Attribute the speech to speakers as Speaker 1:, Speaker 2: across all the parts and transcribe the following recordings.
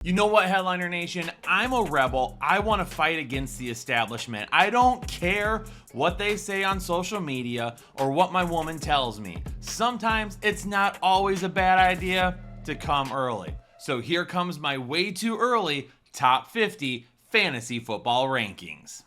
Speaker 1: You know what, Headliner Nation? I'm a rebel. I want to fight against the establishment. I don't care what they say on social media or what my woman tells me. Sometimes it's not always a bad idea to come early. So here comes my way too early top 50 fantasy football rankings.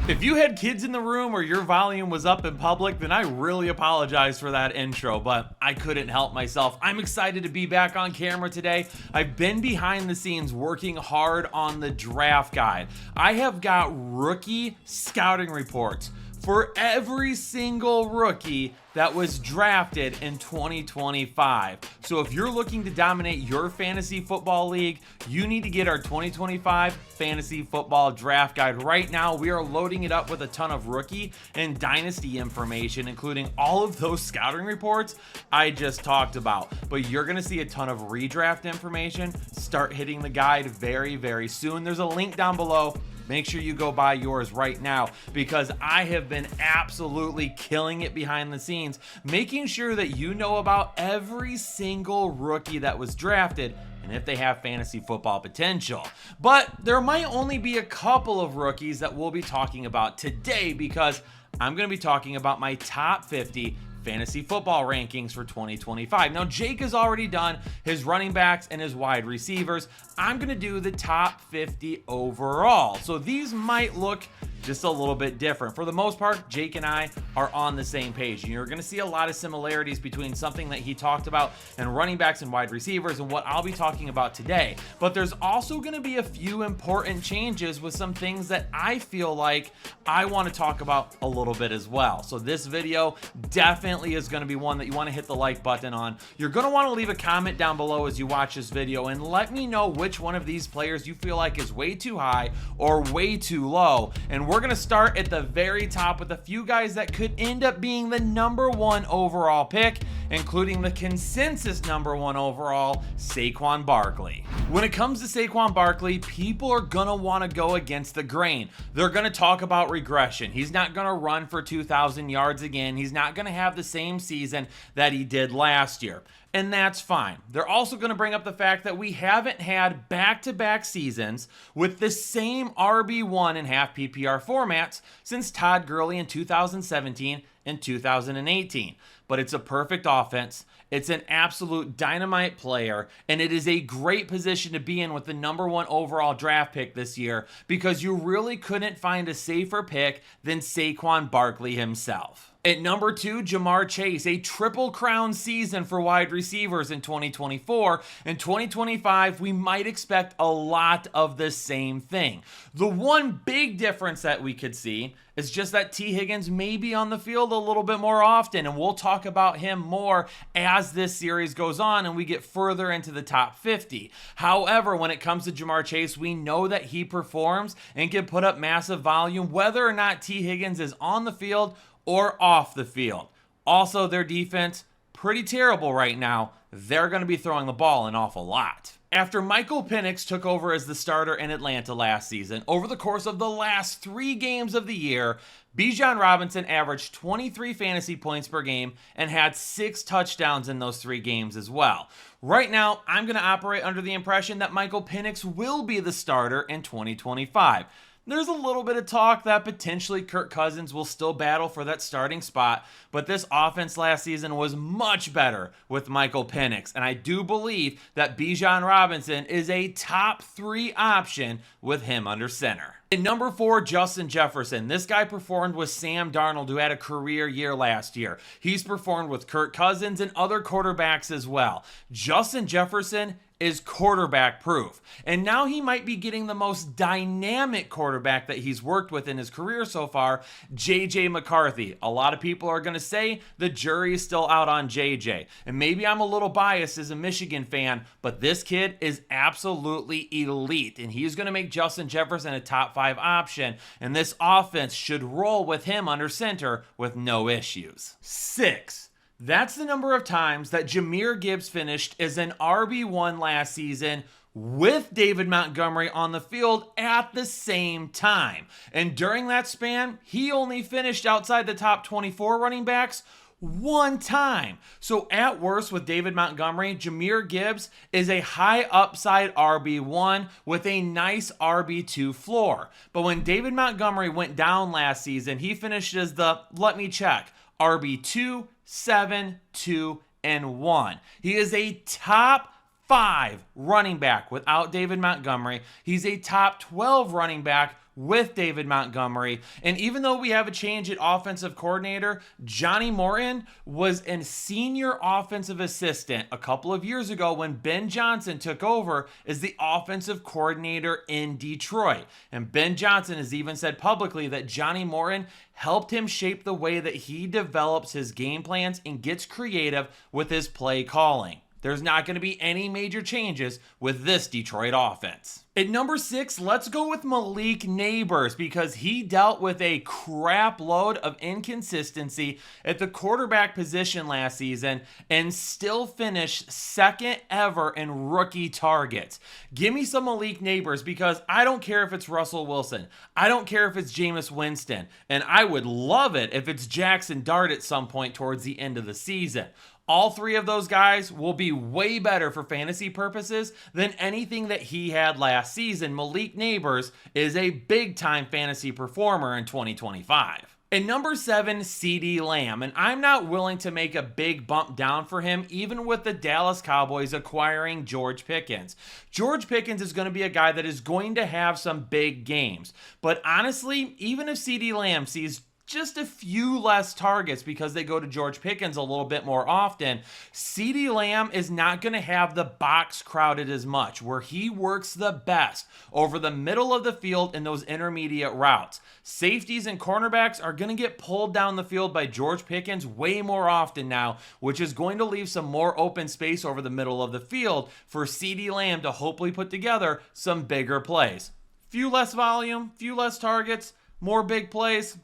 Speaker 1: If you had kids in the room or your volume was up in public, then I really apologize for that intro, but I couldn't help myself. I'm excited to be back on camera today. I've been behind the scenes working hard on the draft guide. I have got rookie scouting reports for every single rookie that was drafted in 2025. So if you're looking to dominate your fantasy football league, you need to get our 2025 fantasy football draft guide. Right now, we are loading it up with a ton of rookie and dynasty information, including all of those scouting reports I just talked about. But you're gonna see a ton of redraft information start hitting the guide very, very soon. There's a link down below. Make sure you go buy yours right now because I have been absolutely killing it behind the scenes, making sure that you know about every single rookie that was drafted and if they have fantasy football potential. But there might only be a couple of rookies that we'll be talking about today because I'm going to be talking about my top 50 fantasy football rankings for 2025. Now, Jake has already done his running backs and his wide receivers. I'm going to do the top 50 overall. So these might look just a little bit different. For the most part, Jake and I are on the same page. And you're going to see a lot of similarities between something that he talked about and running backs and wide receivers and what I'll be talking about today. But there's also going to be a few important changes with some things that I feel like I want to talk about a little bit as well. So this video definitely is going to be one that you want to hit the like button on. You're going to want to leave a comment down below as you watch this video and let me know which one of these players you feel like is way too high or way too low. And we're going to start at the very top with a few guys that could end up being the #1 overall pick, including the consensus #1 overall, Saquon Barkley. When it comes to Saquon Barkley, people are going to want to go against the grain. They're going to talk about regression. He's not going to run for 2,000 yards again. He's not going to have the same season that he did last year. And that's fine. They're also going to bring up the fact that we haven't had back-to-back seasons with the same RB1 and half PPR formats since Todd Gurley in 2017 and 2018. But it's a perfect offense. It's an absolute dynamite player, and it is a great position to be in with the #1 overall draft pick this year because you really couldn't find a safer pick than Saquon Barkley himself. At #2, Ja'Marr Chase, a triple crown season for wide receivers in 2024. In 2025, we might expect a lot of the same thing. The one big difference that we could see is just that T. Higgins may be on the field a little bit more often, and we'll talk about him more as this series goes on and we get further into the top 50. However, when it comes to Ja'Marr Chase, we know that he performs and can put up massive volume whether or not T. Higgins is on the field or off the field. Also, their defense, pretty terrible right now. They're going to be throwing the ball an awful lot. After Michael Penix took over as the starter in Atlanta last season, over the course of the last 3 games of the year, Bijan Robinson averaged 23 fantasy points per game and had 6 touchdowns in those 3 games as well. Right now, I'm going to operate under the impression that Michael Penix will be the starter in 2025. There's a little bit of talk that potentially Kirk Cousins will still battle for that starting spot, but this offense last season was much better with Michael Penix, and I do believe that Bijan Robinson is a top 3 option with him under center. At #4, Justin Jefferson. This guy performed with Sam Darnold, who had a career year last year. He's performed with Kirk Cousins and other quarterbacks as well. Justin Jefferson is quarterback proof. And now he might be getting the most dynamic quarterback that he's worked with in his career so far, JJ McCarthy. A lot of people are going to say the jury is still out on JJ. And maybe I'm a little biased as a Michigan fan, but this kid is absolutely elite. And he's going to make Justin Jefferson a top 5 option. And this offense should roll with him under center with no issues. 6. That's the number of times that Jahmyr Gibbs finished as an RB1 last season with David Montgomery on the field at the same time. And during that span, he only finished outside the top 24 running backs one time. So at worst with David Montgomery, Jahmyr Gibbs is a high upside RB1 with a nice RB2 floor. But when David Montgomery went down last season, he finished as the, let me check, RB2, 7, 2, and 1. He is a top 5 running back without David Montgomery. He's a top 12 running back with David Montgomery. And even though we have a change at offensive coordinator, Johnny Morton was a senior offensive assistant a couple of years ago when Ben Johnson took over as the offensive coordinator in Detroit. And Ben Johnson has even said publicly that Johnny Morton helped him shape the way that he develops his game plans and gets creative with his play calling. There's not going to be any major changes with this Detroit offense. At number 6, let's go with Malik Neighbors because he dealt with a crap load of inconsistency at the quarterback position last season and still finished second ever in rookie targets. Give me some Malik Neighbors because I don't care if it's Russell Wilson. I don't care if it's Jameis Winston. And I would love it if it's Jackson Dart at some point towards the end of the season. All 3 of those guys will be way better for fantasy purposes than anything that he had last season. Malik Neighbors is a big-time fantasy performer in 2025. And number 7, CeeDee Lamb. And I'm not willing to make a big bump down for him, even with the Dallas Cowboys acquiring George Pickens. George Pickens is going to be a guy that is going to have some big games. But honestly, even if CeeDee Lamb sees just a few less targets because they go to George Pickens a little bit more often, CeeDee Lamb is not going to have the box crowded as much, where he works the best over the middle of the field in those intermediate routes. Safeties and cornerbacks are going to get pulled down the field by George Pickens way more often now, which is going to leave some more open space over the middle of the field for CeeDee Lamb to hopefully put together some bigger plays. Few less volume, few less targets, more big plays.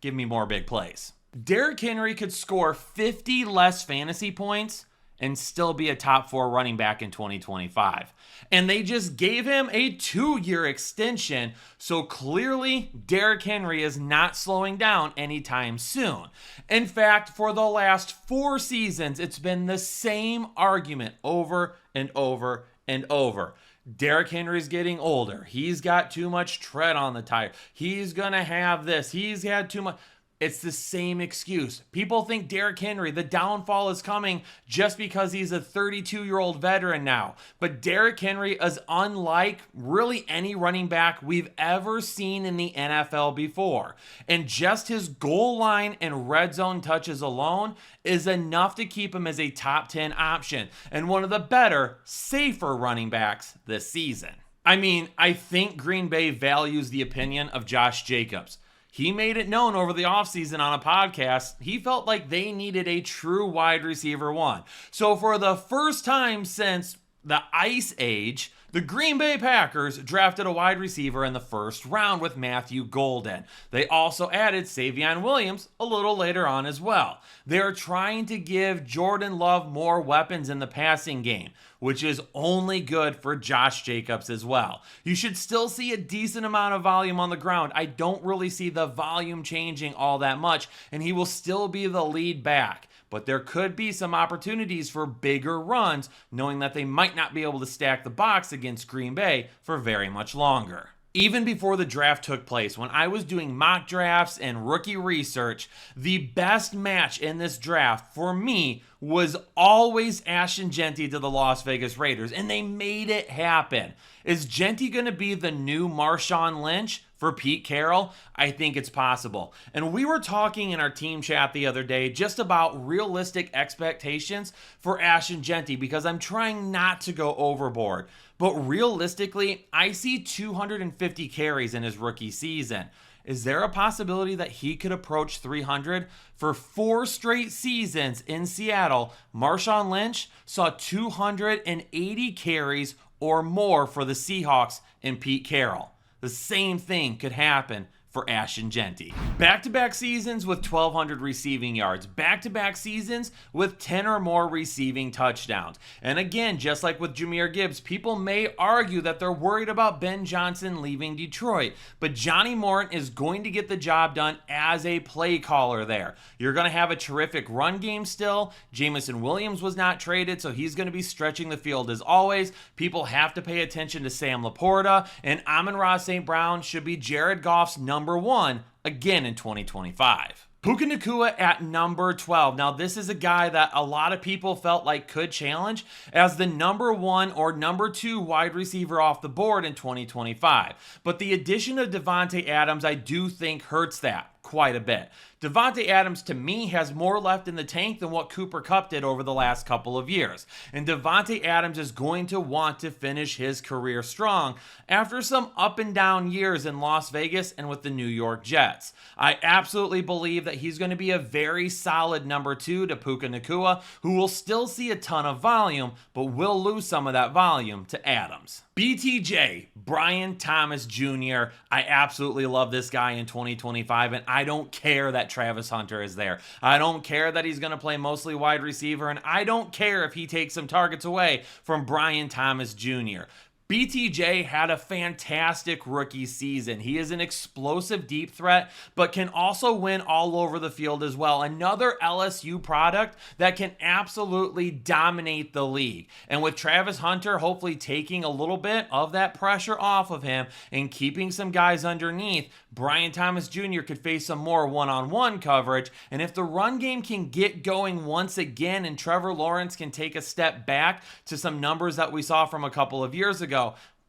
Speaker 1: Give me more big plays. Derrick Henry could score 50 less fantasy points and still be a top 4 running back in 2025. And they just gave him a 2-year extension, so clearly Derrick Henry is not slowing down anytime soon. In fact, for the last 4 seasons, it's been the same argument over and over and over. Derrick Henry's getting older. He's got too much tread on the tire. He's going to have this. He's had too much. It's the same excuse. People think Derrick Henry, the downfall is coming just because he's a 32-year-old veteran now. But Derrick Henry is unlike really any running back we've ever seen in the NFL before. And just his goal line and red zone touches alone is enough to keep him as a top 10 option and one of the better, safer running backs this season. I mean, I think Green Bay values the opinion of Josh Jacobs. He made it known over the offseason on a podcast, he felt like they needed a true wide receiver 1. So for the first time since the Ice Age, the Green Bay Packers drafted a wide receiver in the first round with Matthew Golden. They also added Savion Williams a little later on as well. They are trying to give Jordan Love more weapons in the passing game, which is only good for Josh Jacobs as well. You should still see a decent amount of volume on the ground. I don't really see the volume changing all that much, and he will still be the lead back. But there could be some opportunities for bigger runs, knowing that they might not be able to stack the box against Green Bay for very much longer. Even before the draft took place, when I was doing mock drafts and rookie research, the best match in this draft for me was always Ashton Jeanty to the Las Vegas Raiders, and they made it happen. Is Jeanty going to be the new Marshawn Lynch for Pete Carroll? I think it's possible. And we were talking in our team chat the other day just about realistic expectations for Ashton Jeanty because I'm trying not to go overboard. But realistically, I see 250 carries in his rookie season. Is there a possibility that he could approach 300? For 4 straight seasons in Seattle, Marshawn Lynch saw 280 carries or more for the Seahawks and Pete Carroll. The same thing could happen for Ashton Genty. Back-to-back seasons with 1,200 receiving yards. Back-to-back seasons with 10 or more receiving touchdowns. And again, just like with Jahmyr Gibbs, people may argue that they're worried about Ben Johnson leaving Detroit. But Johnny Morton is going to get the job done as a play caller there. You're going to have a terrific run game still. Jamison Williams was not traded, so he's going to be stretching the field as always. People have to pay attention to Sam Laporta. And Amon-Ra St. Brown should be Jared Goff's number one again in 2025. Puka Nacua at number 12. Now, this is a guy that a lot of people felt like could challenge as the number one or number two wide receiver off the board in 2025. But the addition of Davante Adams, I do think hurts that quite a bit. Davante Adams, to me, has more left in the tank than what Cooper Kupp did over the last couple of years. And Davante Adams is going to want to finish his career strong after some up and down years in Las Vegas and with the New York Jets. I absolutely believe that he's going to be a very solid number two to Puka Nacua, who will still see a ton of volume, but will lose some of that volume to Adams. BTJ, Brian Thomas Jr. I absolutely love this guy in 2025, and I don't care that Travis Hunter is there. I don't care that he's going to play mostly wide receiver, and I don't care if he takes some targets away from Brian Thomas Jr. BTJ had a fantastic rookie season. He is an explosive deep threat, but can also win all over the field as well. Another LSU product that can absolutely dominate the league. And with Travis Hunter hopefully taking a little bit of that pressure off of him and keeping some guys underneath, Brian Thomas Jr. could face some more one-on-one coverage. And if the run game can get going once again and Trevor Lawrence can take a step back to some numbers that we saw from a couple of years ago,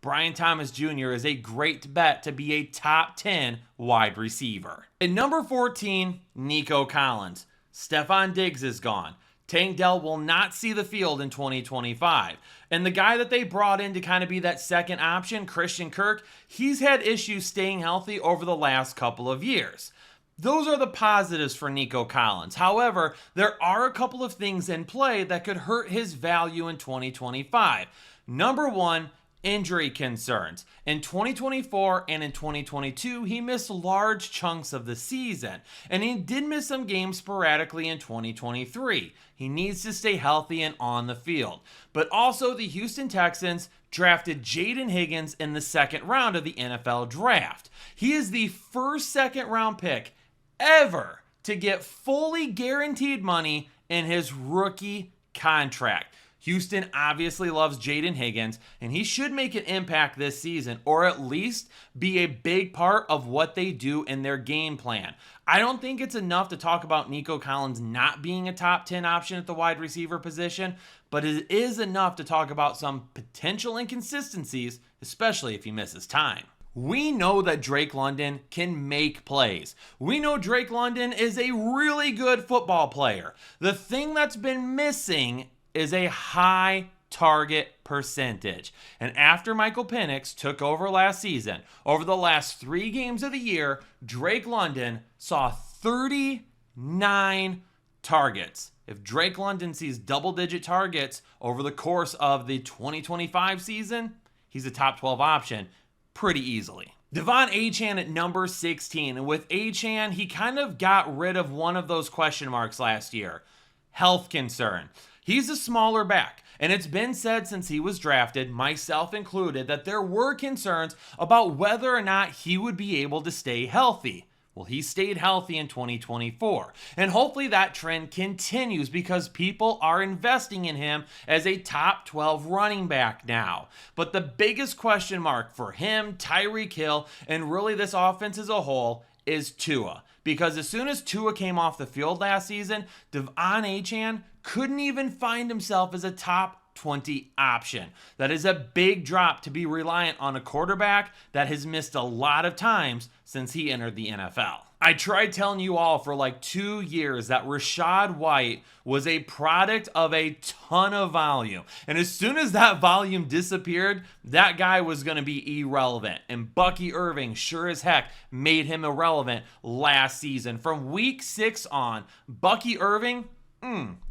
Speaker 1: Brian Thomas Jr. is a great bet to be a top 10 wide receiver. At number 14, Nico Collins. Stephon Diggs is gone. Tank Dell will not see the field in 2025. And the guy that they brought in to kind of be that second option, Christian Kirk, he's had issues staying healthy over the last couple of years. Those are the positives for Nico Collins. However, there are a couple of things in play that could hurt his value in 2025. Number one, injury concerns. In 2024 and in 2022, he missed large chunks of the season, and he did miss some games sporadically in 2023. He needs to stay healthy and on the field. But also, the Houston Texans drafted Jaden Higgins in the second round of the NFL draft. He is the first second-round pick ever to get fully guaranteed money in his rookie contract. Houston obviously loves Jaden Higgins, and he should make an impact this season, or at least be a big part of what they do in their game plan. I don't think it's enough to talk about Nico Collins not being a top 10 option at the wide receiver position, but it is enough to talk about some potential inconsistencies, especially if he misses time. We know that Drake London can make plays. We know Drake London is a really good football player. The thing that's been missing is a high target percentage. And after Michael Penix took over last season, over the last 3 games of the year, Drake London saw 39 targets. If Drake London sees double-digit targets over the course of the 2025 season, he's a top 12 option pretty easily. Devon Achane at number 16. And with Achane, he kind of got rid of one of those question marks last year. Health concern. He's a smaller back, and it's been said since he was drafted, myself included, that there were concerns about whether or not he would be able to stay healthy. Well, he stayed healthy in 2024, and hopefully that trend continues because people are investing in him as a top 12 running back now. But the biggest question mark for him, Tyreek Hill, and really this offense as a whole is Tua. Because as soon as Tua came off the field last season, Devon Achane couldn't even find himself as a top 20 option. That is a big drop to be reliant on a quarterback that has missed a lot of times since he entered the NFL. I tried telling you all for like 2 years that Rachaad White was a product of a ton of volume. And as soon as that volume disappeared, that guy was going to be irrelevant. And Bucky Irving sure as heck made him irrelevant last season. From week 6 on, Bucky Irving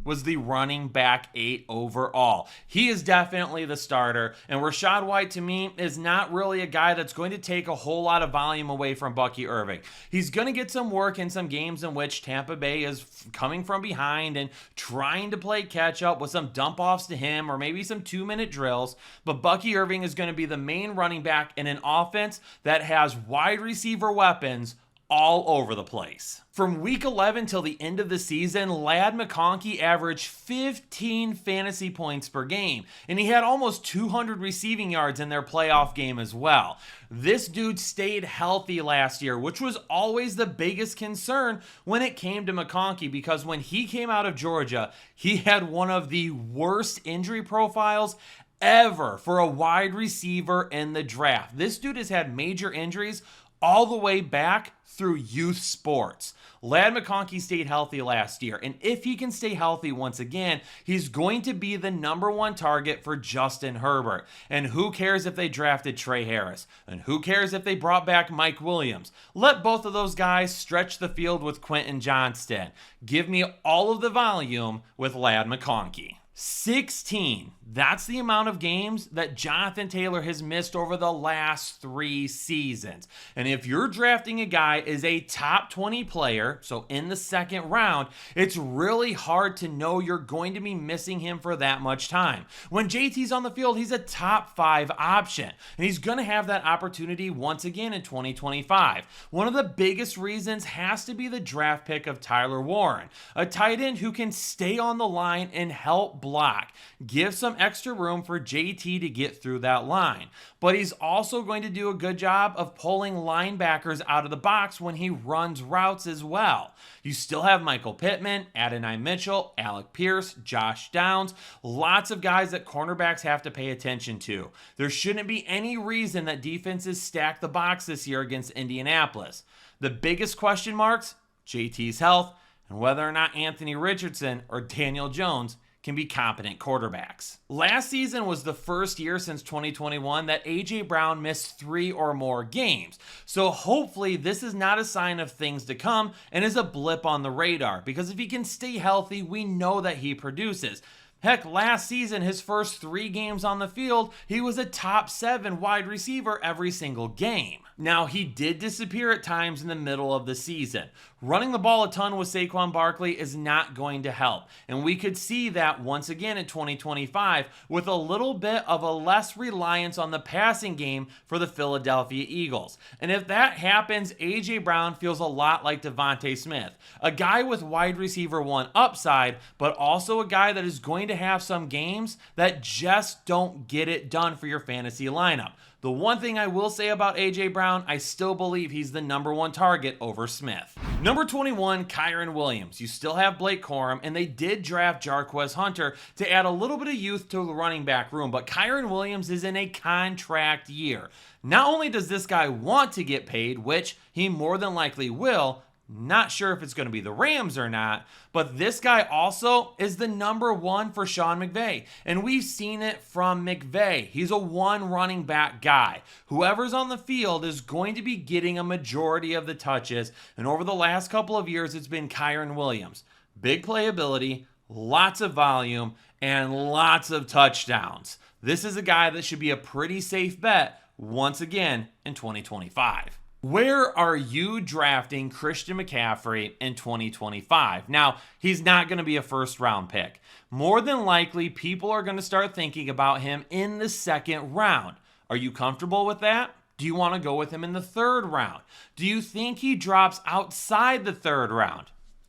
Speaker 1: was the running back 8 overall. He is definitely the starter, and Rachaad White to me is not really a guy that's going to take a whole lot of volume away from Bucky Irving. He's going to get some work in some games in which Tampa Bay is coming from behind and trying to play catch up with some dump offs to him or maybe some 2-minute drills, but Bucky Irving is going to be the main running back in an offense that has wide receiver weapons all over the place. From week 11 till the end of the season, Ladd McConkey averaged 15 fantasy points per game, and he had almost 200 receiving yards in their playoff game as well. This dude stayed healthy last year, which was always the biggest concern when it came to McConkey, because when he came out of Georgia, he had one of the worst injury profiles ever for a wide receiver in the draft. This dude has had major injuries all the way back through youth sports. Ladd McConkey stayed healthy last year, and if he can stay healthy once again, he's going to be the #1 target for Justin Herbert. And who cares if they drafted Trey Harris? And who cares if they brought back Mike Williams? Let both of those guys stretch the field with Quentin Johnston. Give me all of the volume with Ladd McConkey. 16. That's the amount of games that Jonathan Taylor has missed over the last 3 seasons. And if you're drafting a guy as a top 20 player, so in the second round, it's really hard to know you're going to be missing him for that much time. When JT's on the field, he's a top 5 option, and he's going to have that opportunity once again in 2025. One of the biggest reasons has to be the draft pick of Tyler Warren, a tight end who can stay on the line and help block. Give some extra room for JT to get through that line. But he's also going to do a good job of pulling linebackers out of the box when he runs routes as well. You still have Michael Pittman, Adonai Mitchell, Alec Pierce, Josh Downs, lots of guys that cornerbacks have to pay attention to. There shouldn't be any reason that defenses stack the box this year against Indianapolis. The biggest question marks, JT's health, and whether or not Anthony Richardson or Daniel Jones can be competent quarterbacks. Last season was the first year since 2021 that A.J. Brown missed 3 or more games. So hopefully this is not a sign of things to come and is a blip on the radar, because if he can stay healthy, we know that he produces. Heck, last season, his first 3 games on the field, he was a top 7 wide receiver every single game. Now, he did disappear at times in the middle of the season. Running the ball a ton with Saquon Barkley is not going to help, and we could see that once again in 2025 with a little bit of a less reliance on the passing game for the Philadelphia Eagles. And if that happens, A.J. Brown feels a lot like Devontae Smith, a guy with wide receiver 1 upside, but also a guy that is going to have some games that just don't get it done for your fantasy lineup. The one thing I will say about A.J. Brown, I still believe he's the #1 target over Smith. Number 21, Kyren Williams. You still have Blake Corum, and they did draft Jarquez Hunter to add a little bit of youth to the running back room, but Kyren Williams is in a contract year. Not only does this guy want to get paid, which he more than likely will, not sure if it's going to be the Rams or not, but this guy also is the #1 for Sean McVay. And we've seen it from McVay. He's a 1 running back guy. Whoever's on the field is going to be getting a majority of the touches. And over the last couple of years, it's been Kyren Williams. Big playability, lots of volume, and lots of touchdowns. This is a guy that should be a pretty safe bet once again in 2025. Where are you drafting Christian McCaffrey in 2025? Now, he's not going to be a first-round pick. More than likely, people are going to start thinking about him in the second round. Are you comfortable with that? Do you want to go with him in the 3rd round? Do you think he drops outside the 3rd round?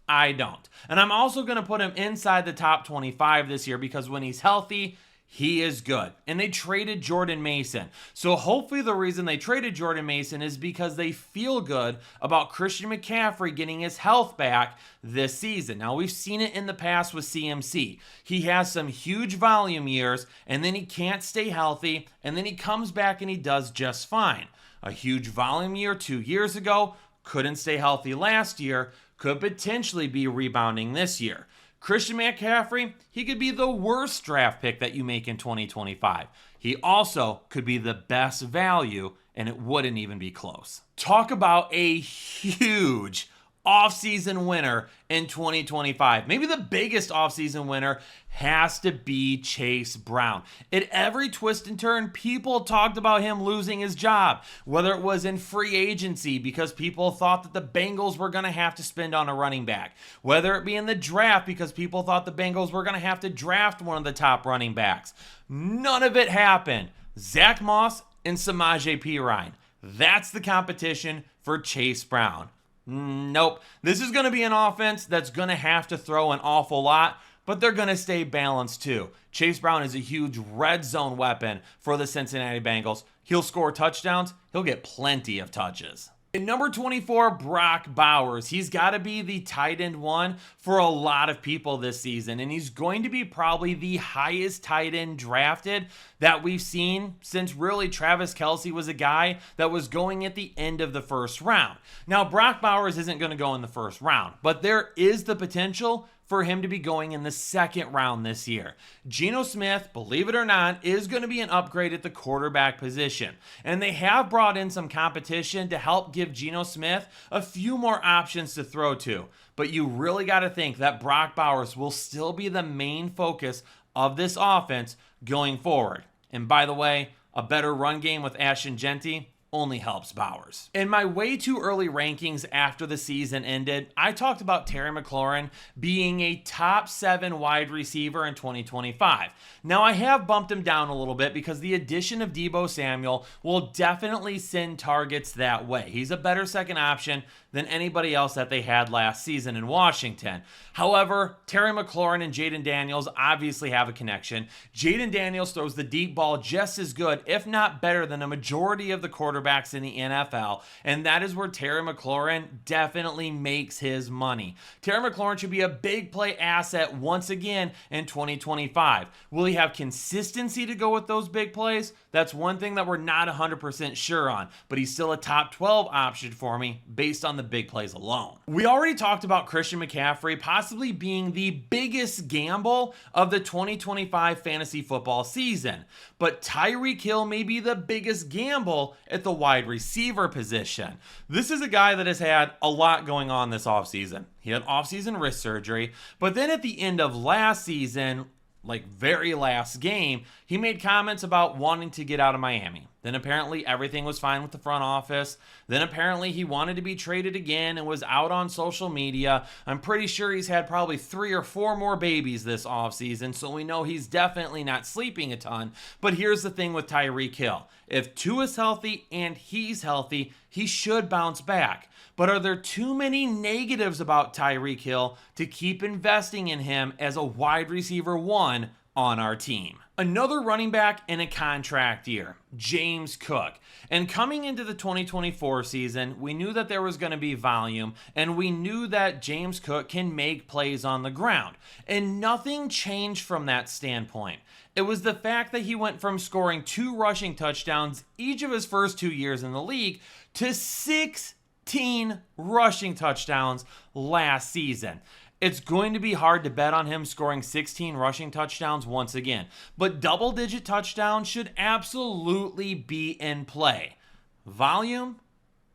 Speaker 1: I don't. And I'm also going to put him inside the top 25 this year because when he's healthy, he is good. And they traded Jordan Mason. So hopefully the reason they traded Jordan Mason is because they feel good about Christian McCaffrey getting his health back this season. Now, we've seen it in the past with CMC. He has some huge volume years, and then he can't stay healthy, and then he comes back and he does just fine. A huge volume year 2 years ago, couldn't stay healthy last year, could potentially be rebounding this year. Christian McCaffrey, he could be the worst draft pick that you make in 2025. He also could be the best value, and it wouldn't even be close. Talk about a huge offseason winner in 2025. Maybe the biggest offseason winner has to be Chase Brown. At every twist and turn, people talked about him losing his job, whether it was in free agency because people thought that the Bengals were going to have to spend on a running back, whether it be in the draft because people thought the Bengals were going to have to draft one of the top running backs. None of it happened. Zach Moss and Samaje Perine. That's the competition for Chase Brown. Nope. This is going to be an offense that's going to have to throw an awful lot, but they're going to stay balanced too. Chase Brown is a huge red zone weapon for the Cincinnati Bengals. He'll score touchdowns. He'll get plenty of touches. In number 24, Brock Bowers. He's got to be the tight end one for a lot of people this season, and he's going to be probably the highest tight end drafted that we've seen since really Travis Kelce was a guy that was going at the end of the first round. Now, Brock Bowers isn't going to go in the first round, but there is the potential for him to be going in the second round this year. Geno Smith, believe it or not, is going to be an upgrade at the quarterback position. And they have brought in some competition to help give Geno Smith a few more options to throw to. But you really got to think that Brock Bowers will still be the main focus of this offense going forward. And by the way, a better run game with Ashton Genty only helps Bowers. In my way too early rankings after the season ended, I talked about Terry McLaurin being a top 7 wide receiver in 2025. Now I have bumped him down a little bit because the addition of Deebo Samuel will definitely send targets that way. He's a better second option than anybody else that they had last season in Washington. However, Terry McLaurin and Jaden Daniels obviously have a connection. Jaden Daniels throws the deep ball just as good, if not better, than a majority of the quarterbacks in the NFL, and that is where Terry McLaurin definitely makes his money. Terry McLaurin should be a big play asset once again in 2025. Will he have consistency to go with those big plays? That's one thing that we're not 100% sure on, but he's still a top 12 option for me based on the big plays alone. We already talked about Christian McCaffrey possibly being the biggest gamble of the 2025 fantasy football season, but Tyreek Hill may be the biggest gamble at the wide receiver position. This is a guy that has had a lot going on this offseason. He had offseason wrist surgery, but then at the end of last season, like very last game, he made comments about wanting to get out of Miami. Then apparently everything was fine with the front office. Then apparently he wanted to be traded again and was out on social media. I'm pretty sure he's had probably 3 or 4 more babies this offseason, so we know he's definitely not sleeping a ton. But here's the thing with Tyreek Hill. If Tua's healthy and he's healthy, he should bounce back. But are there too many negatives about Tyreek Hill to keep investing in him as a wide receiver 1 on our team? Another running back in a contract year, James Cook. And coming into the 2024 season, we knew that there was going to be volume, and we knew that James Cook can make plays on the ground. And nothing changed from that standpoint. It was the fact that he went from scoring 2 rushing touchdowns each of his first 2 years in the league to 16 rushing touchdowns last season. It's going to be hard to bet on him scoring 16 rushing touchdowns once again, but double-digit touchdowns should absolutely be in play. Volume,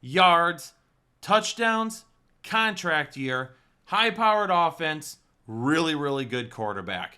Speaker 1: yards, touchdowns, contract year, high-powered offense, really, really good quarterback.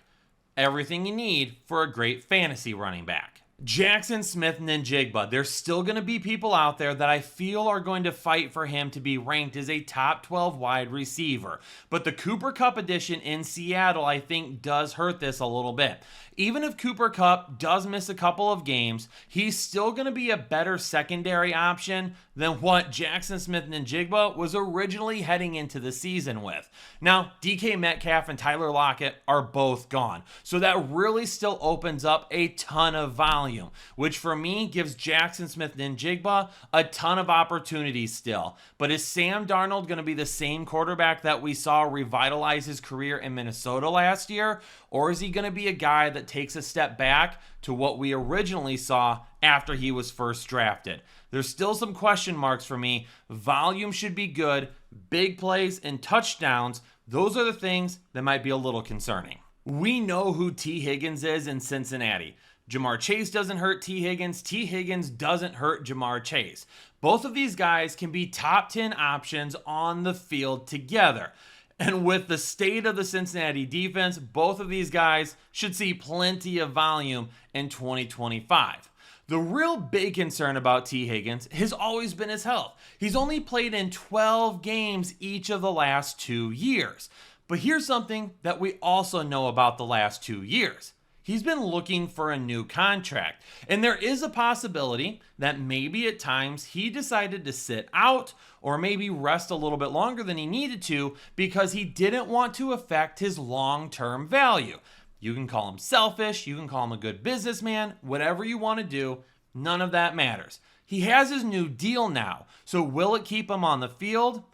Speaker 1: Everything you need for a great fantasy running back. Jackson Smith-Njigba. There's still going to be people out there that I feel are going to fight for him to be ranked as a top 12 wide receiver. But the Cooper Kupp addition in Seattle, I think, does hurt this a little bit. Even if Cooper Kupp does miss a couple of games, he's still going to be a better secondary option than what Jackson Smith-Njigba was originally heading into the season with. Now, DK Metcalf and Tyler Lockett are both gone, so that really still opens up a ton of volume, which for me gives Jackson Smith-Njigba a ton of opportunities still. But is Sam Darnold going to be the same quarterback that we saw revitalize his career in Minnesota last year? Or is he going to be a guy that takes a step back to what we originally saw after he was first drafted? There's still some question marks for me. Volume should be good. Big plays and touchdowns, those are the things that might be a little concerning. We know who T. Higgins is in Cincinnati. Jamar Chase doesn't hurt T. Higgins. T. Higgins doesn't hurt Jamar Chase. Both of these guys can be top 10 options on the field together. And with the state of the Cincinnati defense, both of these guys should see plenty of volume in 2025. The real big concern about T. Higgins has always been his health. He's only played in 12 games each of the last 2 years. But here's something that we also know about the last 2 years. He's been looking for a new contract. And there is a possibility that maybe at times he decided to sit out or maybe rest a little bit longer than he needed to because he didn't want to affect his long-term value. You can call him selfish, you can call him a good businessman, whatever you want to do, none of that matters. He has his new deal now, so will it keep him on the field?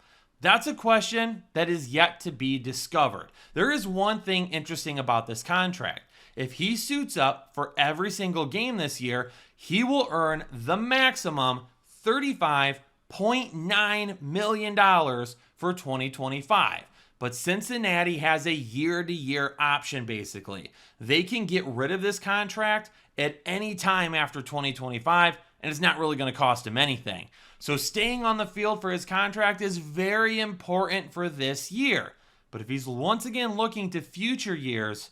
Speaker 1: That's a question that is yet to be discovered. There is one thing interesting about this contract. If he suits up for every single game this year, he will earn the maximum $35.9 million for 2025. But Cincinnati has a year-to-year option, basically. They can get rid of this contract at any time after 2025, and it's not really going to cost him anything. So staying on the field for his contract is very important for this year. But if he's once again looking to future years,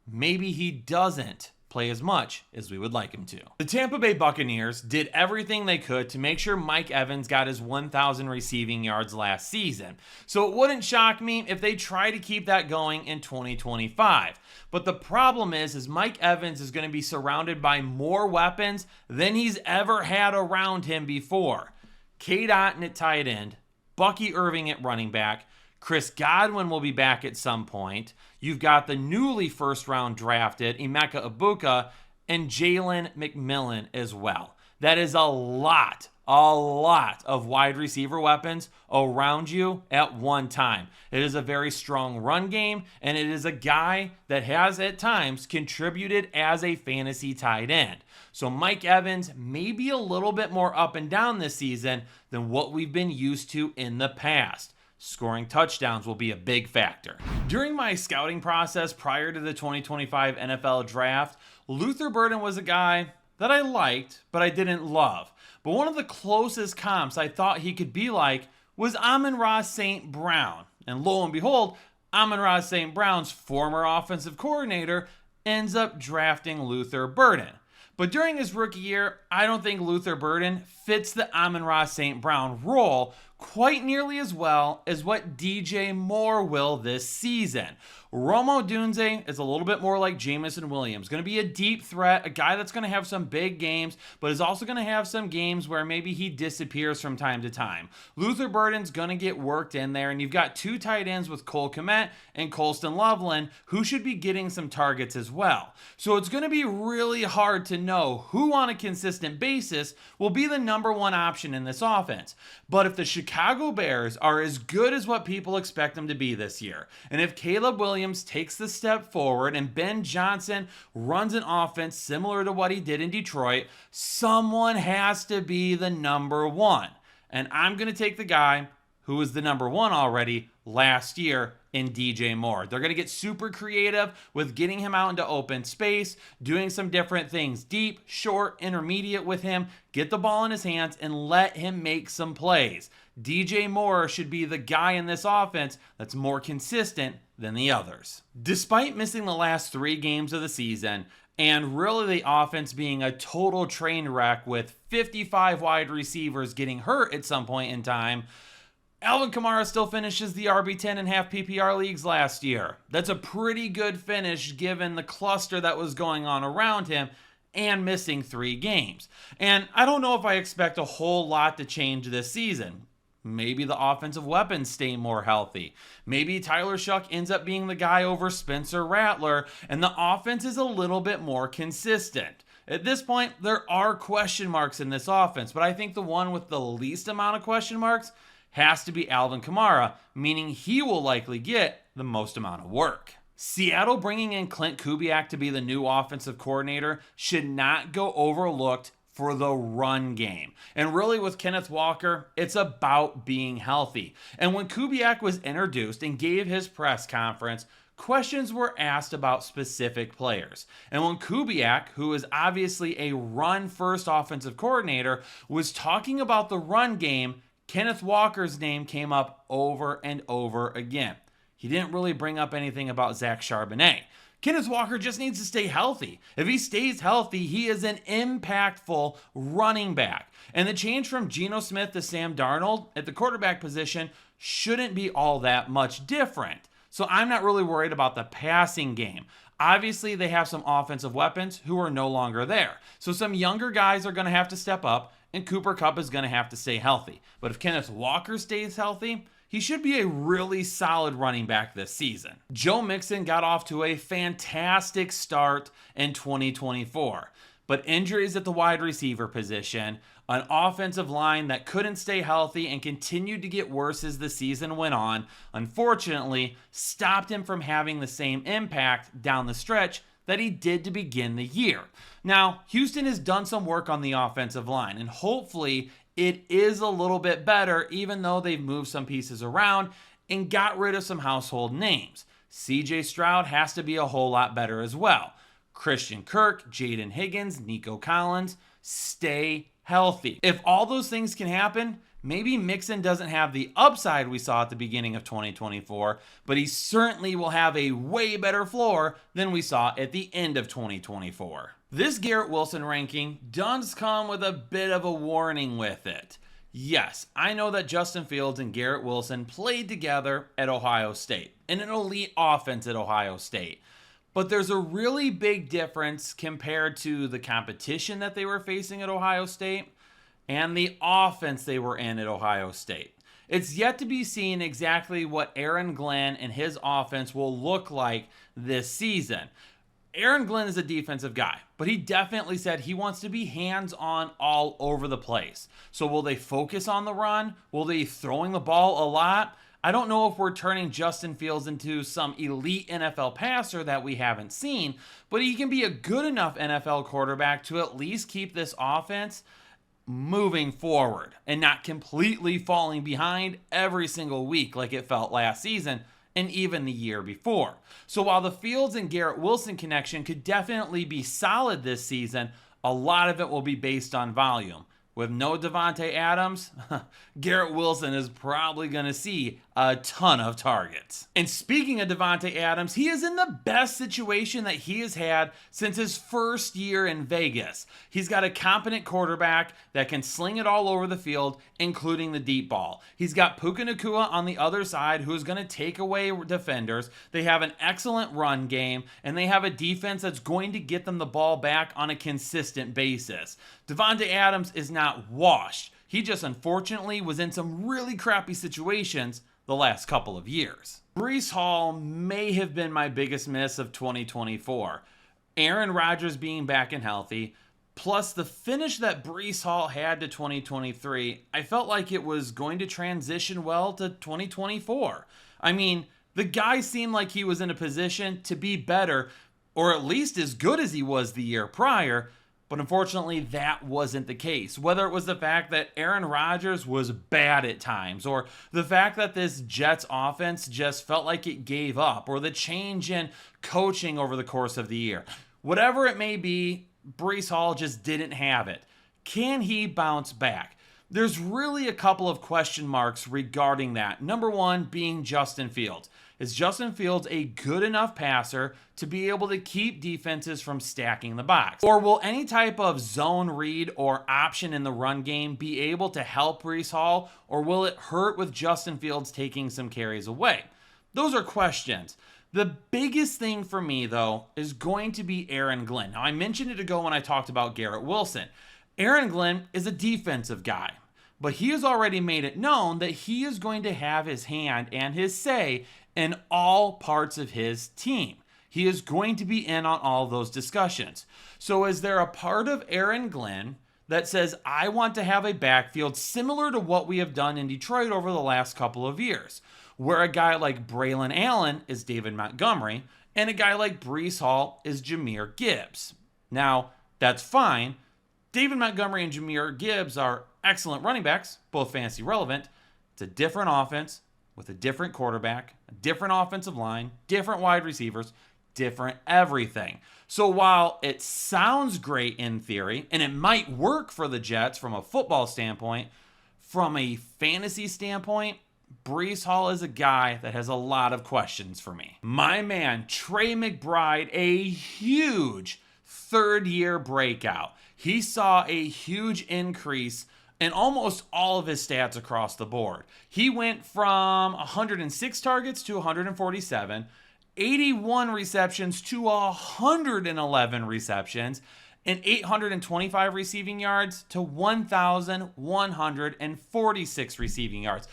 Speaker 1: maybe he doesn't play as much as we would like him to. The Tampa Bay Buccaneers did everything they could to make sure Mike Evans got his 1,000 receiving yards last season. So it wouldn't shock me if they try to keep that going in 2025. But the problem is Mike Evans is going to be surrounded by more weapons than he's ever had around him before. Cade Otton at tight end, Bucky Irving at running back, Chris Godwin will be back at some point. You've got the newly first-round drafted Emeka Egbuka and Jalen McMillan as well. That is a lot of wide receiver weapons around you at one time. It is a very strong run game, and it is a guy that has at times contributed as a fantasy tight end. So Mike Evans may be a little bit more up and down this season than what we've been used to in the past. Scoring touchdowns will be a big factor. During my scouting process prior to the 2025 NFL Draft, Luther Burden was a guy that I liked, but I didn't love. But one of the closest comps I thought he could be like was Amon-Ra St. Brown. And lo and behold, Amon-Ra St. Brown's former offensive coordinator ends up drafting Luther Burden. But during his rookie year, I don't think Luther Burden fits the Amon-Ra St. Brown role quite nearly as well as what DJ Moore will this season. Rome Odunze is a little bit more like Jameson Williams. Going to be a deep threat, a guy that's going to have some big games, but is also going to have some games where maybe he disappears from time to time. Luther Burden's going to get worked in there, and you've got two tight ends with Cole Kmet and Colston Loveland, who should be getting some targets as well. So it's going to be really hard to know who on a consistent basis will be the number one option in this offense. But if the Chicago Bears are as good as what people expect them to be this year, and if Caleb Williams takes the step forward and Ben Johnson runs an offense similar to what he did in Detroit, someone has to be the number one. And I'm going to take the guy who was the number one already last year in DJ Moore. They're going to get super creative with getting him out into open space, doing some different things, deep, short, intermediate with him, get the ball in his hands and let him make some plays. DJ Moore should be the guy in this offense that's more consistent than the others. Despite missing the last 3 games of the season, and really the offense being a total train wreck with 55 wide receivers getting hurt at some point in time, Alvin Kamara still finishes the RB10 in half PPR leagues last year. That's a pretty good finish given the cluster that was going on around him and missing 3 games. And I don't know if I expect a whole lot to change this season. Maybe the offensive weapons stay more healthy. Maybe Tyler Shuck ends up being the guy over Spencer Rattler, and the offense is a little bit more consistent. At this point, there are question marks in this offense, but I think the one with the least amount of question marks has to be Alvin Kamara, meaning he will likely get the most amount of work. Seattle bringing in Clint Kubiak to be the new offensive coordinator should not go overlooked for the run game. And really with Kenneth Walker, it's about being healthy. And when Kubiak was introduced and gave his press conference, questions were asked about specific players. And when Kubiak, who is obviously a run-first offensive coordinator, was talking about the run game, Kenneth Walker's name came up over and over again. He didn't really bring up anything about Zach Charbonnet. Kenneth Walker just needs to stay healthy. If he stays healthy, he is an impactful running back. And the change from Geno Smith to Sam Darnold at the quarterback position shouldn't be all that much different. So I'm not really worried about the passing game. Obviously, they have some offensive weapons who are no longer there. So some younger guys are going to have to step up, and Cooper Kupp is going to have to stay healthy. But if Kenneth Walker stays healthy, he should be a really solid running back this season. Joe Mixon got off to a fantastic start in 2024, but injuries at the wide receiver position, an offensive line that couldn't stay healthy and continued to get worse as the season went on, unfortunately stopped him from having the same impact down the stretch that he did to begin the year. Now, Houston has done some work on the offensive line, and hopefully it is a little bit better, even though they've moved some pieces around and got rid of some household names. CJ Stroud has to be a whole lot better as well. Christian Kirk, Jaden Higgins, Nico Collins, stay healthy. If all those things can happen, maybe Mixon doesn't have the upside we saw at the beginning of 2024, but he certainly will have a way better floor than we saw at the end of 2024. This Garrett Wilson ranking does come with a bit of a warning with it. Yes, I know that Justin Fields and Garrett Wilson played together at Ohio State, in an elite offense at Ohio State. But there's a really big difference compared to the competition that they were facing at Ohio State and the offense they were in at Ohio State. It's yet to be seen exactly what Aaron Glenn and his offense will look like this season. Aaron Glenn is a defensive guy, but he definitely said he wants to be hands-on all over the place. So will they focus on the run? Will they be throwing the ball a lot? I don't know if we're turning Justin Fields into some elite NFL passer that we haven't seen, but he can be a good enough NFL quarterback to at least keep this offense moving forward and not completely falling behind every single week like it felt last season and even the year before. So while the Fields and Garrett Wilson connection could definitely be solid this season, a lot of it will be based on volume. With no Davante Adams, Garrett Wilson is probably going to see a ton of targets. And speaking of Davante Adams, he is in the best situation that he has had since his first year in Vegas. He's got a competent quarterback that can sling it all over the field, including the deep ball. He's got Puka Nacua on the other side, who's going to take away defenders. They have an excellent run game, and they have a defense that's going to get them the ball back on a consistent basis. Davante Adams is not washed. He just unfortunately was in some really crappy situations the last couple of years. Breece Hall may have been my biggest miss of 2024. Aaron Rodgers being back and healthy, plus the finish that Breece Hall had to 2023, I felt like it was going to transition well to 2024. I mean, the guy seemed like he was in a position to be better, or at least as good as he was the year prior, but unfortunately, that wasn't the case. Whether it was the fact that Aaron Rodgers was bad at times, or the fact that this Jets offense just felt like it gave up, or the change in coaching over the course of the year. Whatever it may be, Breece Hall just didn't have it. Can he bounce back? There's really a couple of question marks regarding that. Number one being Justin Fields. Is Justin Fields a good enough passer to be able to keep defenses from stacking the box? Or will any type of zone read or option in the run game be able to help Breece Hall, or will it hurt with Justin Fields taking some carries away? Those are questions. The biggest thing for me, though, is going to be Aaron Glenn. Now, I mentioned it ago when I talked about Garrett Wilson. Aaron Glenn is a defensive guy, but he has already made it known that he is going to have his hand and his say in all parts of his team. He is going to be in on all those discussions. So is there a part of Aaron Glenn that says, I want to have a backfield similar to what we have done in Detroit over the last couple of years, where a guy like Braylon Allen is David Montgomery, and a guy like Breece Hall is Jahmyr Gibbs? Now, that's fine. David Montgomery and Jahmyr Gibbs are excellent running backs, both fantasy relevant. It's a different offense, with a different quarterback, a different offensive line, different wide receivers, different everything. So while it sounds great in theory, and it might work for the Jets from a football standpoint, from a fantasy standpoint, Breece Hall is a guy that has a lot of questions for me. My man, Trey McBride, a huge third-year breakout. He saw a huge increase in almost all of his stats across the board. He went from 106 targets to 147, 81 receptions to 111 receptions, and 825 receiving yards to 1,146 receiving yards.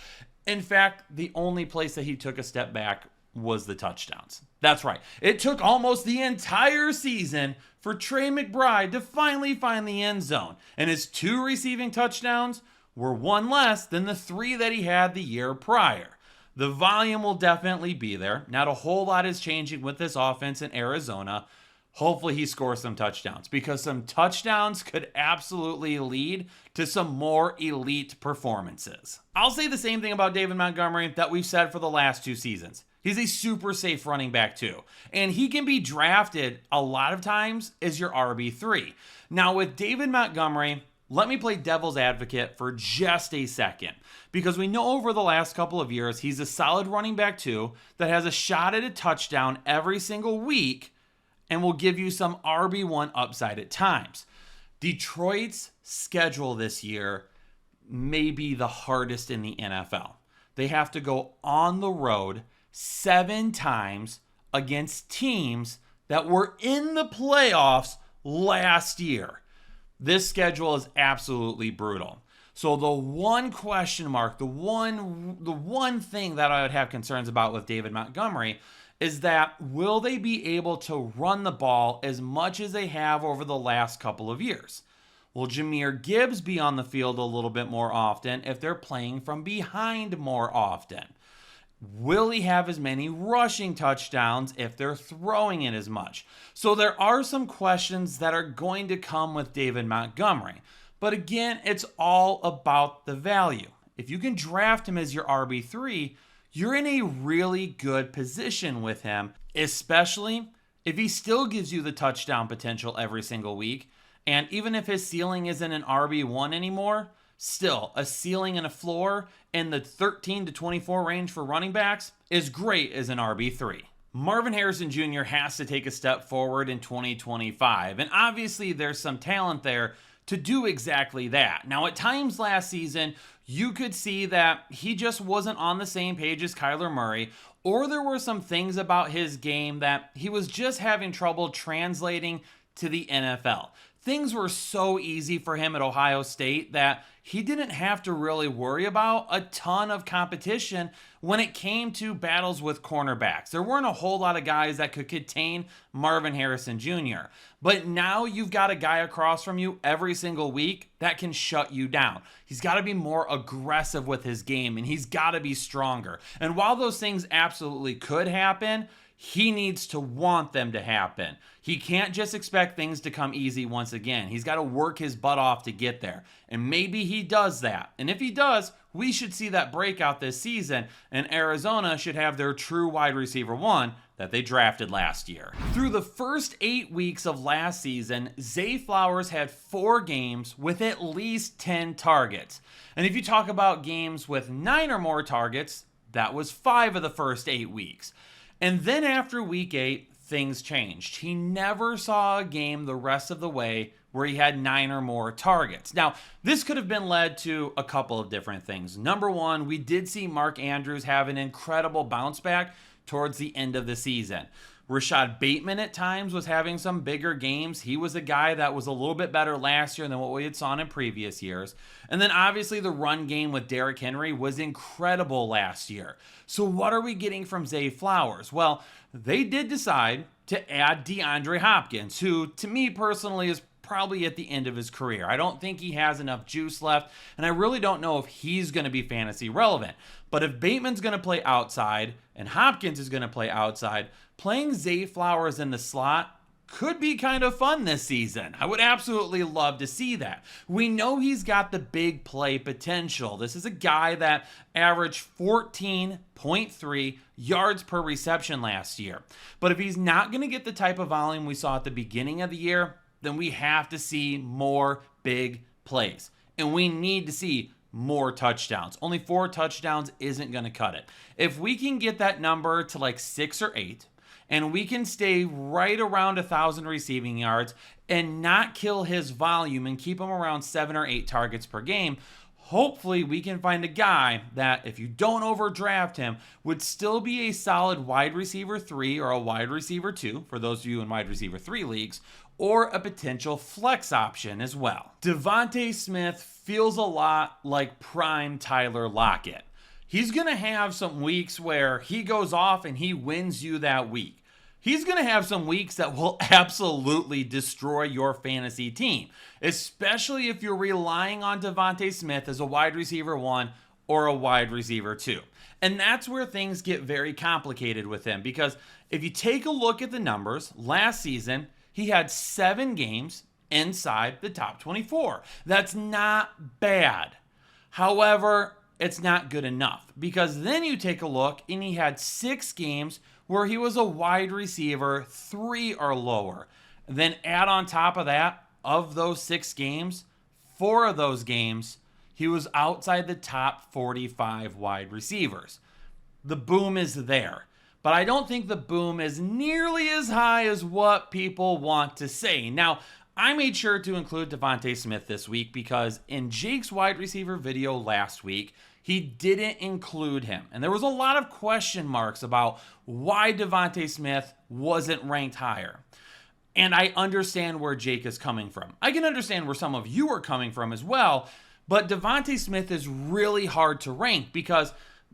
Speaker 1: In fact, the only place that he took a step back was the touchdowns. That's right. It took almost the entire season for Trey McBride to finally find the end zone. And his 2 receiving touchdowns were 1 less than the 3 that he had the year prior. The volume will definitely be there. Not a whole lot is changing with this offense in Arizona. Hopefully he scores some touchdowns, because some touchdowns could absolutely lead to some more elite performances. I'll say the same thing about David Montgomery that we've said for the last 2 seasons. He's a super safe running back too. And he can be drafted a lot of times as your RB3. Now with David Montgomery, let me play devil's advocate for just a second, because we know over the last couple of years, he's a solid running back too that has a shot at a touchdown every single week and will give you some RB1 upside at times. Detroit's schedule this year may be the hardest in the NFL. They have to go on the road 7 times against teams that were in the playoffs last year. This schedule is absolutely brutal. So the one question mark, the one thing that I would have concerns about with David Montgomery is that will they be able to run the ball as much as they have over the last couple of years? Will Jahmyr Gibbs be on the field a little bit more often if they're playing from behind more often? Will he have as many rushing touchdowns if they're throwing it as much? So there are some questions that are going to come with David Montgomery. But again, it's all about the value. If you can draft him as your RB3, you're in a really good position with him, especially if he still gives you the touchdown potential every single week. And even if his ceiling isn't an RB1 anymore, still a ceiling and a floor in the 13 to 24 range for running backs is great as an RB3. Marvin Harrison Jr. has to take a step forward in 2025. And obviously there's some talent there to do exactly that. Now, at times last season, you could see that he just wasn't on the same page as Kyler Murray, or there were some things about his game that he was just having trouble translating to the NFL. Things were so easy for him at Ohio State that he didn't have to really worry about a ton of competition when it came to battles with cornerbacks. There weren't a whole lot of guys that could contain Marvin Harrison Jr. But now you've got a guy across from you every single week that can shut you down. He's got to be more aggressive with his game, and he's got to be stronger. And while those things absolutely could happen, he needs to want them to happen. He can't just expect things to come easy once again. He's got to work his butt off to get there. And maybe he does that. And if he does, we should see that breakout this season, and Arizona should have their true wide receiver 1 that they drafted last year. Through the first 8 weeks of last season, Zay Flowers had 4 games with at least 10 targets. And if you talk about games with 9 or more targets, that was 5 of the first 8 weeks. And then after week 8, things changed. He never saw a game the rest of the way where he had 9 or more targets. Now, this could have been led to a couple of different things. Number one, we did see Mark Andrews have an incredible bounce back towards the end of the season. Rashad Bateman at times was having some bigger games. He was a guy that was a little bit better last year than what we had saw in previous years. And then obviously the run game with Derrick Henry was incredible last year. So what are we getting from Zay Flowers? Well, they did decide to add DeAndre Hopkins, who to me personally is probably at the end of his career. I don't think he has enough juice left, and I really don't know if he's going to be fantasy relevant. But if Bateman's going to play outside and Hopkins is going to play outside, playing Zay Flowers in the slot could be kind of fun this season. I would absolutely love to see that. We know he's got the big play potential. This is a guy that averaged 14.3 yards per reception last year. But if he's not going to get the type of volume we saw at the beginning of the year, then we have to see more big plays. And we need to see more touchdowns. Only 4 touchdowns isn't going to cut it. If we can get that number to like 6 or 8, and we can stay right around 1,000 receiving yards and not kill his volume and keep him around 7 or 8 targets per game, hopefully we can find a guy that, if you don't overdraft him, would still be a solid wide receiver 3 or a wide receiver 2, for those of you in wide receiver 3 leagues, or a potential flex option as well. Devontae Smith feels a lot like prime Tyler Lockett. He's going to have some weeks where he goes off and he wins you that week. He's going to have some weeks that will absolutely destroy your fantasy team, especially if you're relying on Devontae Smith as a wide receiver 1 or a wide receiver 2. And that's where things get very complicated with him, because if you take a look at the numbers, last season, he had 7 games inside the top 24. That's not bad. However, it's not good enough, because then you take a look and he had 6 games where he was a wide receiver 3 or lower. Then add on top of that, of those 6 games, 4 of those games, he was outside the top 45 wide receivers. The boom is there. But I don't think the boom is nearly as high as what people want to say. Now, I made sure to include Devontae Smith this week because in Jake's wide receiver video last week, he didn't include him. And there was a lot of question marks about why Devontae Smith wasn't ranked higher. And I understand where Jake is coming from. I can understand where some of you are coming from as well. But Devontae Smith is really hard to rank because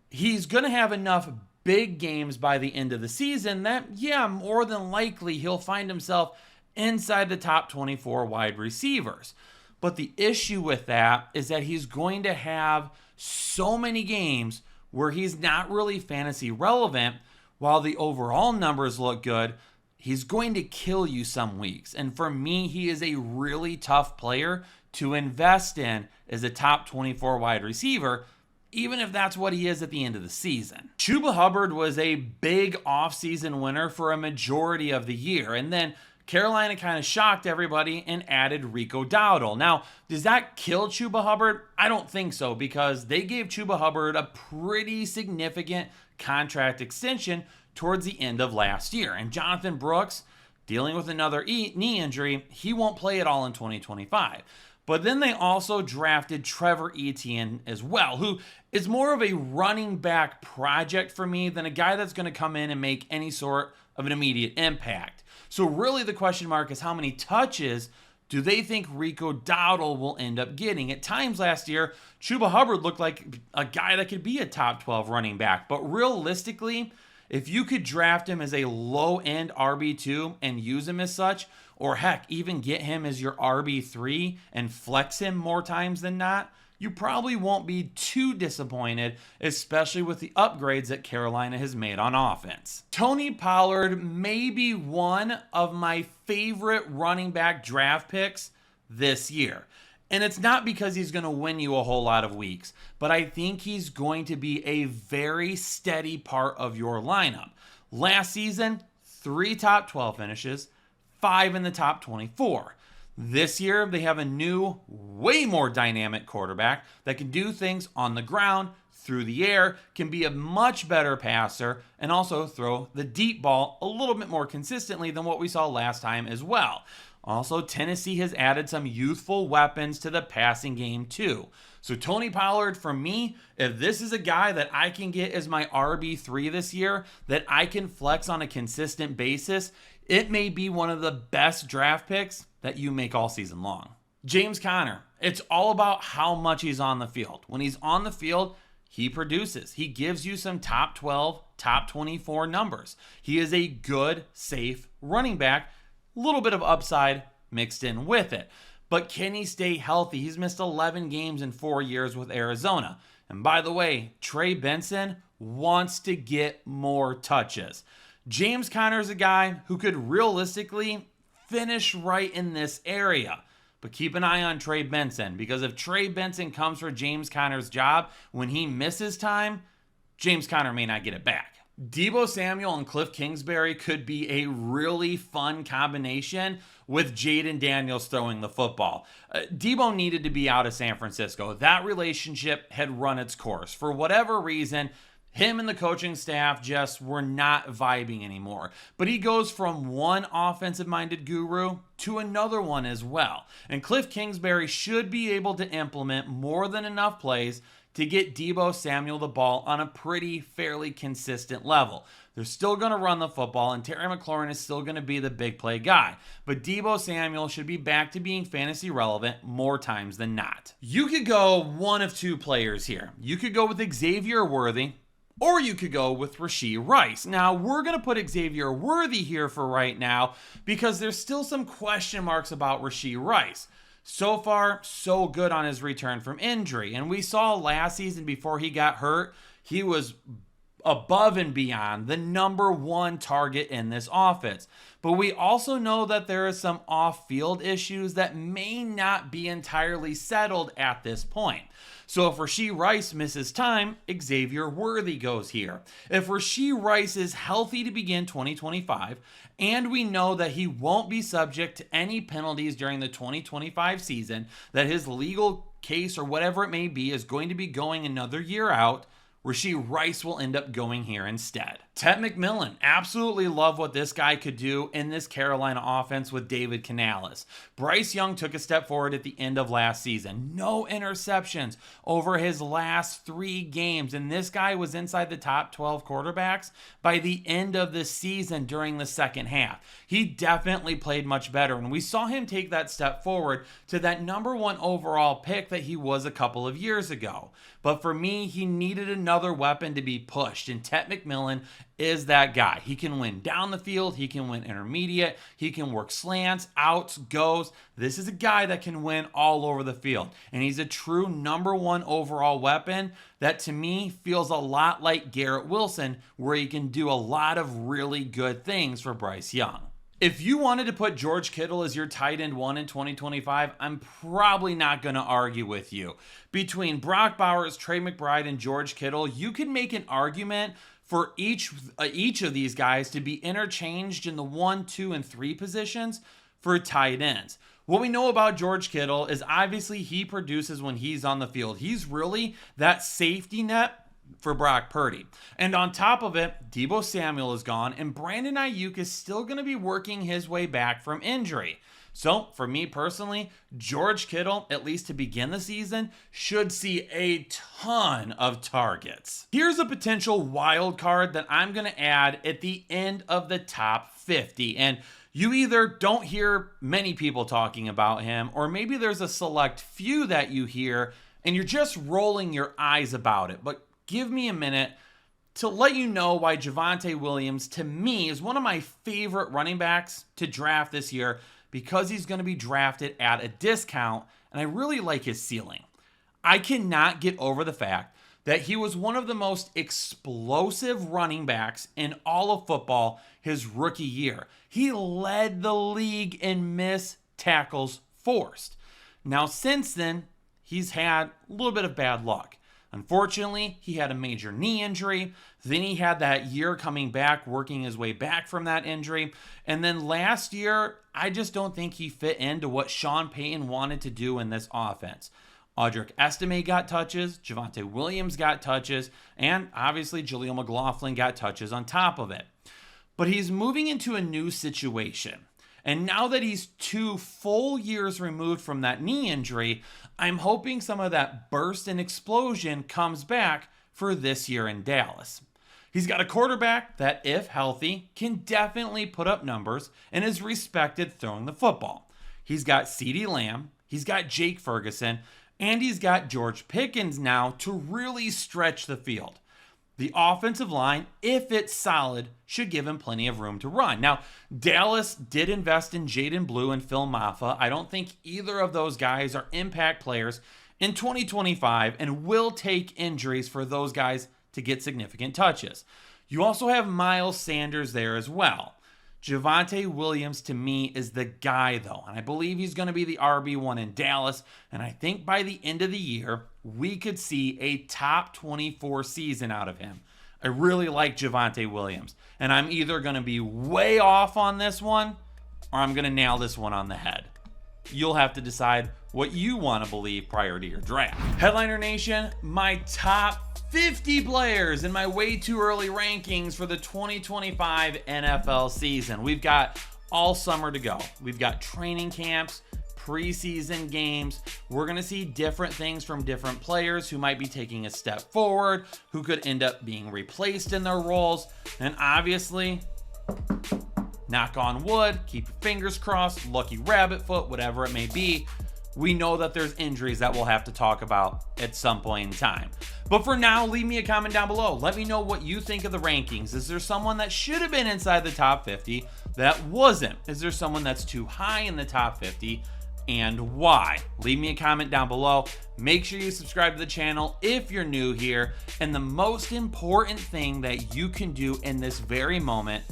Speaker 1: he's going to have enough big games by the end of the season that, yeah, more than likely he'll find himself inside the top 24 wide receivers. But the issue with that is that he's going to have so many games where he's not really fantasy relevant. While the overall numbers look good, he's going to kill you some weeks. And for me, he is a really tough player to invest in as a top 24 wide receiver, even if that's what he is at the end of the season. Chuba Hubbard was a big offseason winner for a majority of the year, and then Carolina kind of shocked everybody and added Rico Dowdle. Now, does that kill Chuba Hubbard? I don't think so, because they gave Chuba Hubbard a pretty significant contract extension towards the end of last year. And Jonathan Brooks, dealing with another knee injury, he won't play at all in 2025. But then they also drafted Trevor Etienne as well, who is more of a running back project for me than a guy that's going to come in and make any sort of an immediate impact. So really the question mark is how many touches do they think Rico Dowdle will end up getting? At times last year, Chuba Hubbard looked like a guy that could be a top 12 running back. But realistically, if you could draft him as a low-end RB2 and use him as such, or heck, even get him as your RB3 and flex him more times than not, you probably won't be too disappointed, especially with the upgrades that Carolina has made on offense. Tony Pollard may be one of my favorite running back draft picks this year. And it's not because he's going to win you a whole lot of weeks, but I think he's going to be a very steady part of your lineup. Last season, 3 top 12 finishes, 5 in the top 24. This year, they have a new, way more dynamic quarterback that can do things on the ground, through the air, can be a much better passer, and also throw the deep ball a little bit more consistently than what we saw last time as well. Also, Tennessee has added some youthful weapons to the passing game too. So Tony Pollard, for me, if this is a guy that I can get as my RB3 this year, that I can flex on a consistent basis, it may be one of the best draft picks that you make all season long. James Conner, it's all about how much he's on the field. When he's on the field, he produces. He gives you some top 12, top 24 numbers. He is a good, safe running back. A little bit of upside mixed in with it. But can he stay healthy? He's missed 11 games in 4 years with Arizona. And by the way, Trey Benson wants to get more touches. James Conner is a guy who could realistically finish right in this area. But keep an eye on Trey Benson, because if Trey Benson comes for James Conner's job when he misses time, James Conner may not get it back. Deebo Samuel and Cliff Kingsbury could be a really fun combination with Jaden Daniels throwing the football. Deebo needed to be out of San Francisco. That relationship had run its course. For whatever reason, him and the coaching staff just were not vibing anymore. But he goes from one offensive-minded guru to another one as well. And Cliff Kingsbury should be able to implement more than enough plays to get Deebo Samuel the ball on a fairly consistent level. They're still going to run the football, and Terry McLaurin is still going to be the big play guy. But Deebo Samuel should be back to being fantasy relevant more times than not. You could go one of two players here. You could go with Xavier Worthy, or you could go with Rashee Rice. Now, we're going to put Xavier Worthy here for right now because there's still some question marks about Rashee Rice. So far, so good on his return from injury. And we saw last season before he got hurt, he was above and beyond the number one target in this offense. But we also know that there are some off-field issues that may not be entirely settled at this point. So if Rashee Rice misses time, Xavier Worthy goes here. If Rashee Rice is healthy to begin 2025, and we know that he won't be subject to any penalties during the 2025 season, that his legal case or whatever it may be is going to be going another year out, Rashee Rice will end up going here instead. Ted McMillan, absolutely love what this guy could do in this Carolina offense with David Canales. Bryce Young took a step forward at the end of last season. No interceptions over his last 3 games, and this guy was inside the top 12 quarterbacks by the end of the season during the second half. He definitely played much better, and we saw him take that step forward to that number 1 overall pick that he was a couple of years ago. But for me, he needed another weapon to be pushed, and Ted McMillan is that guy. He can win down the field, he can win intermediate, he can work slants, outs, goes. This is a guy that can win all over the field, and he's a true number 1 overall weapon that to me feels a lot like Garrett Wilson, where he can do a lot of really good things for Bryce Young. If you wanted to put George Kittle as your tight end 1 in 2025, I'm probably not going to argue with you. Between Brock Bowers, Trey McBride, and George Kittle, you could make an argument for each of these guys to be interchanged in the 1, 2, and 3 positions for tight ends. What we know about George Kittle is obviously he produces when he's on the field. He's really that safety net for Brock Purdy. And on top of it, Deebo Samuel is gone, and Brandon Ayuk is still going to be working his way back from injury. So, for me personally, George Kittle, at least to begin the season, should see a ton of targets. Here's a potential wild card that I'm going to add at the end of the top 50. And you either don't hear many people talking about him, or maybe there's a select few that you hear, and you're just rolling your eyes about it. But give me a minute to let you know why Javonte Williams, to me, is one of my favorite running backs to draft this year, because he's going to be drafted at a discount, and I really like his ceiling. I cannot get over the fact that he was one of the most explosive running backs in all of football his rookie year. He led the league in missed tackles forced. Now, since then, he's had a little bit of bad luck. Unfortunately, he had a major knee injury. Then he had that year coming back, working his way back from that injury. And then last year, I just don't think he fit into what Sean Payton wanted to do in this offense. Audric Estime got touches, Javonte Williams got touches, and obviously Jaleel McLaughlin got touches on top of it. But he's moving into a new situation. And now that he's 2 full years removed from that knee injury, I'm hoping some of that burst and explosion comes back for this year in Dallas. He's got a quarterback that, if healthy, can definitely put up numbers and is respected throwing the football. He's got CeeDee Lamb, he's got Jake Ferguson, and he's got George Pickens now to really stretch the field. The offensive line, if it's solid, should give him plenty of room to run. Now, Dallas did invest in Jaden Blue and Phil Maffa. I don't think either of those guys are impact players in 2025 and will take injuries for those guys to get significant touches. You also have Miles Sanders there as well. Javonte Williams to me is the guy though, and I believe he's going to be the RB1 in Dallas, and I think by the end of the year, we could see a top 24 season out of him. I really like Javonte Williams, and I'm either going to be way off on this one, or I'm going to nail this one on the head. You'll have to decide what you want to believe prior to your draft. Headliner Nation, my top 50 players in my way too early rankings for the 2025 NFL season. We've got all summer to go. We've got training camps, preseason games. We're going to see different things from different players who might be taking a step forward, who could end up being replaced in their roles. And obviously, knock on wood, keep your fingers crossed, lucky rabbit foot, whatever it may be, we know that there's injuries that we'll have to talk about at some point in time. But for now, leave me a comment down below. Let me know what you think of the rankings. Is there someone that should have been inside the top 50 that wasn't? Is there someone that's too high in the top 50 and why? Leave me a comment down below. Make sure you subscribe to the channel if you're new here. And the most important thing that you can do in this very moment,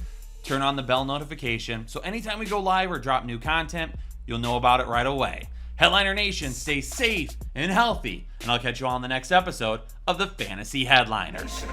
Speaker 1: turn on the bell notification so anytime we go live or drop new content, you'll know about it right away. Headliner Nation, stay safe and healthy, and I'll catch you all in the next episode of the Fantasy Headliners.